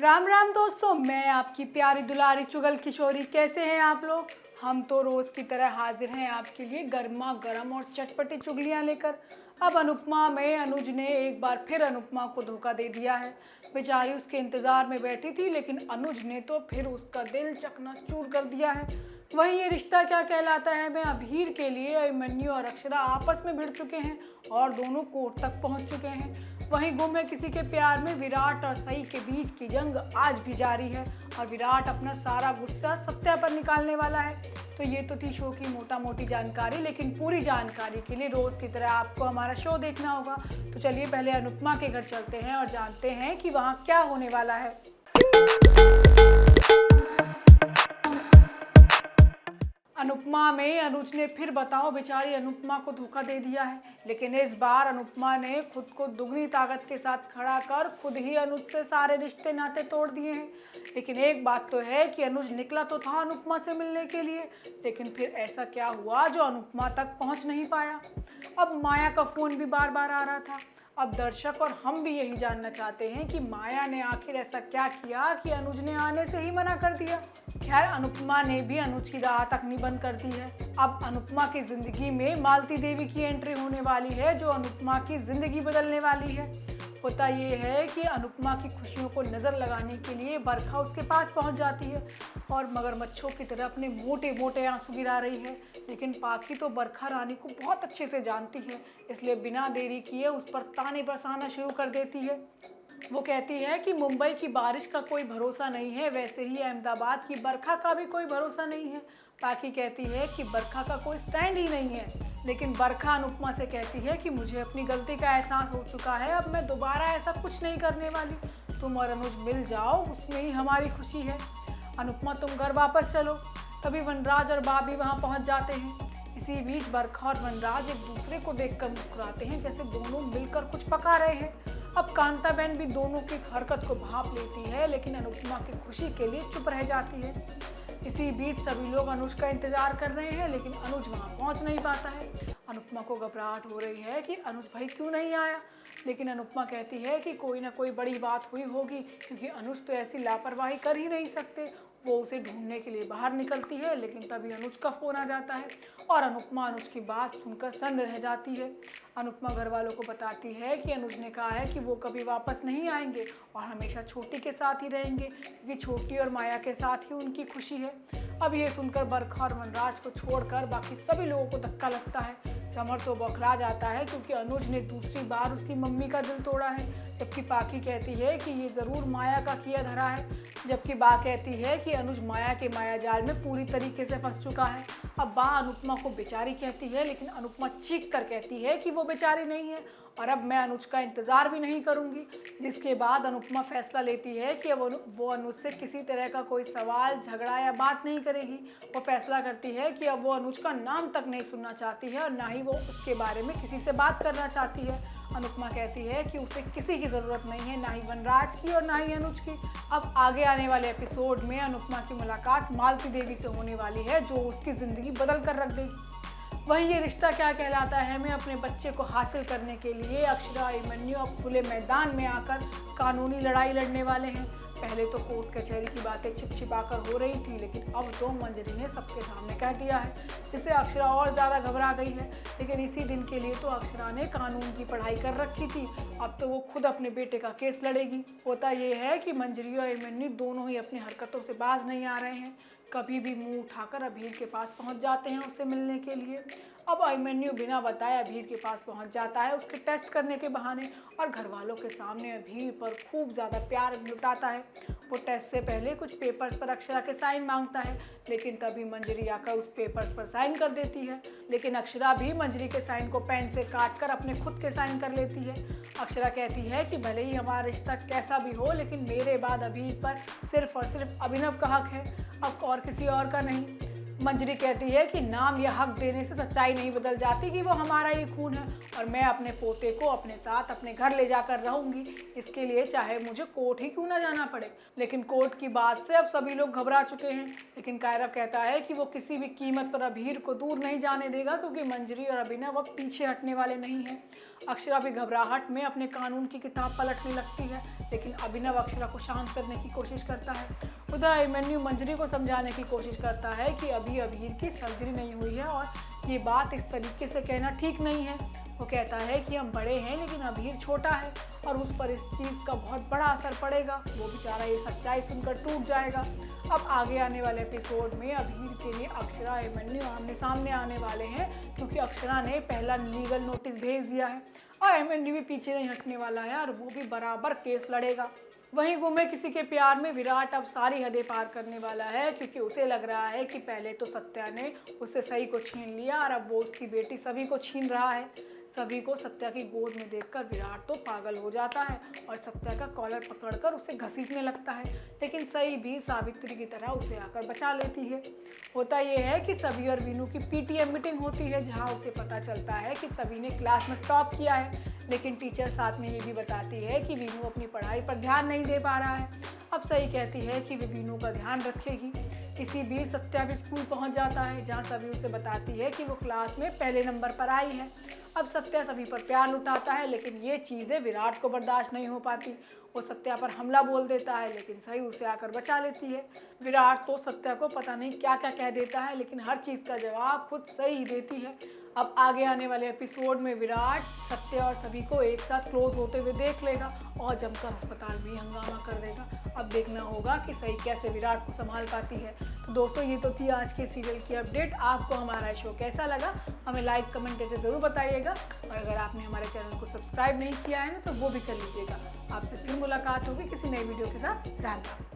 राम राम दोस्तों, मैं आपकी प्यारी दुलारी चुगल किशोरी। कैसे हैं आप लोग? हम तो रोज़ की तरह हाजिर हैं आपके लिए गर्मा गर्म और चटपटी चुगलियां लेकर। अब अनुपमा में अनुज ने एक बार फिर अनुपमा को धोखा दे दिया है। बेचारी उसके इंतज़ार में बैठी थी, लेकिन अनुज ने तो फिर उसका दिल चकनाचूर कर दिया है। वहीं ये रिश्ता क्या कहलाता है में अभीर के लिए अभिमन्यु और अक्षरा आपस में भिड़ चुके हैं और दोनों कोर्ट तक पहुंच चुके हैं। वहीं गुम है किसी के प्यार में विराट और सई के बीच की जंग आज भी जारी है और विराट अपना सारा गुस्सा सत्या पर निकालने वाला है। तो ये तो थी शो की मोटा मोटी जानकारी, लेकिन पूरी जानकारी के लिए रोज़ की तरह आपको हमारा शो देखना होगा। तो चलिए पहले अनुपमा के घर चलते हैं और जानते हैं कि वहाँ क्या होने वाला है। अनुपमा में अनुज ने फिर बताओ बेचारी अनुपमा को धोखा दे दिया है, लेकिन इस बार अनुपमा ने खुद को दुगनी ताकत के साथ खड़ा कर खुद ही अनुज से सारे रिश्ते नाते तोड़ दिए हैं। लेकिन एक बात तो है कि अनुज निकला तो था अनुपमा से मिलने के लिए, लेकिन फिर ऐसा क्या हुआ जो अनुपमा तक पहुंच नहीं पाया। अब माया का फ़ोन भी बार बार आ रहा था। अब दर्शक और हम भी यही जानना चाहते हैं कि माया ने आखिर ऐसा क्या किया कि अनुज ने आने से ही मना कर दिया। खैर, अनुपमा ने भी अनुज की राह तकनी बंद कर दी है। अब अनुपमा की जिंदगी में मालती देवी की एंट्री होने वाली है, जो अनुपमा की जिंदगी बदलने वाली है। होता ये है कि अनुपमा की खुशियों को नज़र लगाने के लिए बरखा उसके पास पहुंच जाती है और मगरमच्छों की तरह अपने मोटे मोटे आंसू गिरा रही है। लेकिन पाखी तो बरखा रानी को बहुत अच्छे से जानती है, इसलिए बिना देरी किए उस पर ताने बरसाना शुरू कर देती है। वो कहती है कि मुंबई की बारिश का कोई भरोसा नहीं है, वैसे ही अहमदाबाद की बरखा का भी कोई भरोसा नहीं है। पाखी कहती है कि बरखा का कोई स्टैंड ही नहीं है। लेकिन बरखा अनुपमा से कहती है कि मुझे अपनी गलती का एहसास हो चुका है, अब मैं दोबारा ऐसा कुछ नहीं करने वाली। तुम और अनुज मिल जाओ, उसमें ही हमारी खुशी है। अनुपमा, तुम घर वापस चलो। तभी वनराज और बाबी वहाँ पहुँच जाते हैं। इसी बीच बरखा और वनराज एक दूसरे को देखकर मुस्कुराते हैं, जैसे दोनों मिलकर कुछ पका रहे हैं। अब कांताबेन भी दोनों की इस हरकत को भांप लेती है, लेकिन अनुपमा की खुशी के लिए चुप रह जाती है। इसी बीच सभी लोग अनुज का इंतजार कर रहे हैं, लेकिन अनुज वहां पहुंच नहीं पाता है। अनुपमा को घबराहट हो रही है कि अनुज भाई क्यों नहीं आया, लेकिन अनुपमा कहती है कि कोई ना कोई बड़ी बात हुई होगी, क्योंकि अनुज तो ऐसी लापरवाही कर ही नहीं सकते। वो उसे ढूंढने के लिए बाहर निकलती है, लेकिन तभी अनुज का फ़ोन आ जाता है और अनुपमा अनुज की बात सुनकर सन्न रह जाती है। अनुपमा घर वालों को बताती है कि अनुज ने कहा है कि वो कभी वापस नहीं आएंगे और हमेशा छोटी के साथ ही रहेंगे, क्योंकि छोटी और माया के साथ ही उनकी खुशी है। अब ये सुनकर बरखा और वनराज को छोड़कर बाकी सभी लोगों को धक्का लगता है। समर तो बौखला जाता है, क्योंकि अनुज ने दूसरी बार उसकी मम्मी का दिल तोड़ा है। जबकि पाखी कहती है कि ये ज़रूर माया का किया धरा है, जबकि बा कहती है कि अनुज माया के माया जाल में पूरी तरीके से फंस चुका है। अब बा अनुपमा को बेचारी कहती है, लेकिन अनुपमा चीख कर कहती है कि वो बेचारी नहीं है और अब मैं अनुज का इंतज़ार भी नहीं करूंगी। जिसके बाद अनुपमा फैसला लेती है कि अब वो अनुज से किसी तरह का कोई सवाल, झगड़ा या बात नहीं करेगी। वो फैसला करती है कि अब वो अनुज का नाम तक नहीं सुनना चाहती है और ना ही वो उसके बारे में किसी से बात करना चाहती है। अनुपमा कहती है कि उसे किसी की ज़रूरत नहीं है, ना ही वनराज की और ना ही अनुज की। अब आगे आने वाले एपिसोड में अनुपमा की मुलाकात मालती देवी से होने वाली है, जो उसकी ज़िंदगी बदल कर रख देगी। वहीं ये रिश्ता क्या कहलाता है में अपने बच्चे को हासिल करने के लिए अक्षरा अभिमन्यु अब खुले मैदान में आकर कानूनी लड़ाई लड़ने वाले हैं। पहले तो कोर्ट कचहरी की बातें छिपछिपाकर हो रही थी, लेकिन अब तो मंजरी ने सबके सामने कह दिया है, जिससे अक्षरा और ज़्यादा घबरा गई है। लेकिन इसी दिन के लिए तो अक्षरा ने कानून की पढ़ाई कर रखी थी, अब तो वो खुद अपने बेटे का केस लड़ेगी। होता ये है कि मंजरी और अभिमन्यु दोनों ही अपनी हरकतों से बाज नहीं आ रहे हैं। कभी भी मुंह उठाकर अभीर के पास पहुंच जाते हैं उससे मिलने के लिए। अब अभिमन्यु बिना बताए अभीर के पास पहुंच जाता है उसके टेस्ट करने के बहाने, और घर वालों के सामने अभीर पर खूब ज़्यादा प्यार लुटाता है। वो टेस्ट से पहले कुछ पेपर्स पर अक्षरा के साइन मांगता है, लेकिन तभी मंजरी आकर उस पेपर्स पर साइन कर देती है। लेकिन अक्षरा भी मंजरी के साइन को पेन से काट कर अपने खुद के साइन कर लेती है। अक्षरा कहती है कि भले ही हमारा रिश्ता कैसा भी हो, लेकिन मेरे बाद अभीर पर सिर्फ और सिर्फ अभिनव का हक है, अब और किसी और का नहीं। मंजरी कहती है कि नाम या हक देने से सच्चाई नहीं बदल जाती कि वो हमारा ही खून है, और मैं अपने पोते को अपने साथ अपने घर ले जाकर रहूंगी, इसके लिए चाहे मुझे कोर्ट ही क्यों ना जाना पड़े। लेकिन कोर्ट की बात से अब सभी लोग घबरा चुके हैं। लेकिन कायरव कहता है कि वो किसी भी कीमत पर अभीर को दूर नहीं जाने देगा, क्योंकि मंजरी और अभिनव अब पीछे हटने वाले नहीं हैं। अक्षरा भी घबराहट में अपने कानून की किताब पलटने लगती है, लेकिन अभिनव अक्षरा को शांत करने की कोशिश करता है। उधर अभिमन्यु मंजरी को समझाने की कोशिश करता है कि अभी अभीर की सर्जरी नहीं हुई है और ये बात इस तरीके से कहना ठीक नहीं है। वो कहता है कि हम बड़े हैं लेकिन अभीर छोटा है और उस पर इस चीज़ का बहुत बड़ा असर पड़ेगा। वो बेचारा ये सच्चाई सुनकर टूट जाएगा। अब आगे आने वाले एपिसोड में अभीर के लिए अक्षरा अभिमन्यु आमने सामने आने वाले हैं, क्योंकि अक्षरा ने पहला लीगल नोटिस भेज दिया है और अभिमन्यु भी पीछे नहीं हटने वाला है और वो भी बराबर केस लड़ेगा। वहीं गुमे किसी के प्यार में विराट अब सारी हदें पार करने वाला है, क्योंकि उसे लग रहा है कि पहले तो सत्या ने उससे सही को छीन लिया और अब वो उसकी बेटी सभी को छीन रहा है। सभी को सत्या की गोद में देखकर विराट तो पागल हो जाता है और सत्या का कॉलर पकड़कर उसे घसीटने लगता है, लेकिन सही भी सावित्री की तरह उसे आकर बचा लेती है। होता यह है कि सभी और वीनू की पीटीएम मीटिंग होती है, जहां उसे पता चलता है कि सभी ने क्लास में टॉप किया है, लेकिन टीचर साथ में ये भी बताती है कि वीनू अपनी पढ़ाई पर ध्यान नहीं दे पा रहा है। अब सही कहती है कि वे वीनू का ध्यान रखेगी। इसी बीच सत्या भी स्कूल पहुंच जाता है, जहां सभी उसे बताती है कि वो क्लास में पहले नंबर पर आई है। अब सत्या सभी पर प्यार लुटाता है, लेकिन ये चीज़ें विराट को बर्दाश्त नहीं हो पाती। वो सत्या पर हमला बोल देता है, लेकिन सही उसे आकर बचा लेती है। विराट तो सत्या को पता नहीं क्या क्या कह देता है, लेकिन हर चीज़ का जवाब खुद सही देती है। अब आगे आने वाले एपिसोड में विराट सत्या और सभी को एक साथ क्लोज होते हुए देख लेगा और जमकर अस्पताल में हंगामा कर देगा। अब देखना होगा कि सही कैसे विराट को संभाल पाती है। तो दोस्तों, ये तो थी आज के सीरियल की अपडेट। आपको हमारा शो कैसा लगा हमें लाइक कमेंट करके ज़रूर बताइएगा, और अगर आपने हमारे चैनल को सब्सक्राइब नहीं किया है ना, तो वो भी कर लीजिएगा। आपसे फिर मुलाकात होगी किसी नई वीडियो के साथ। राम राम।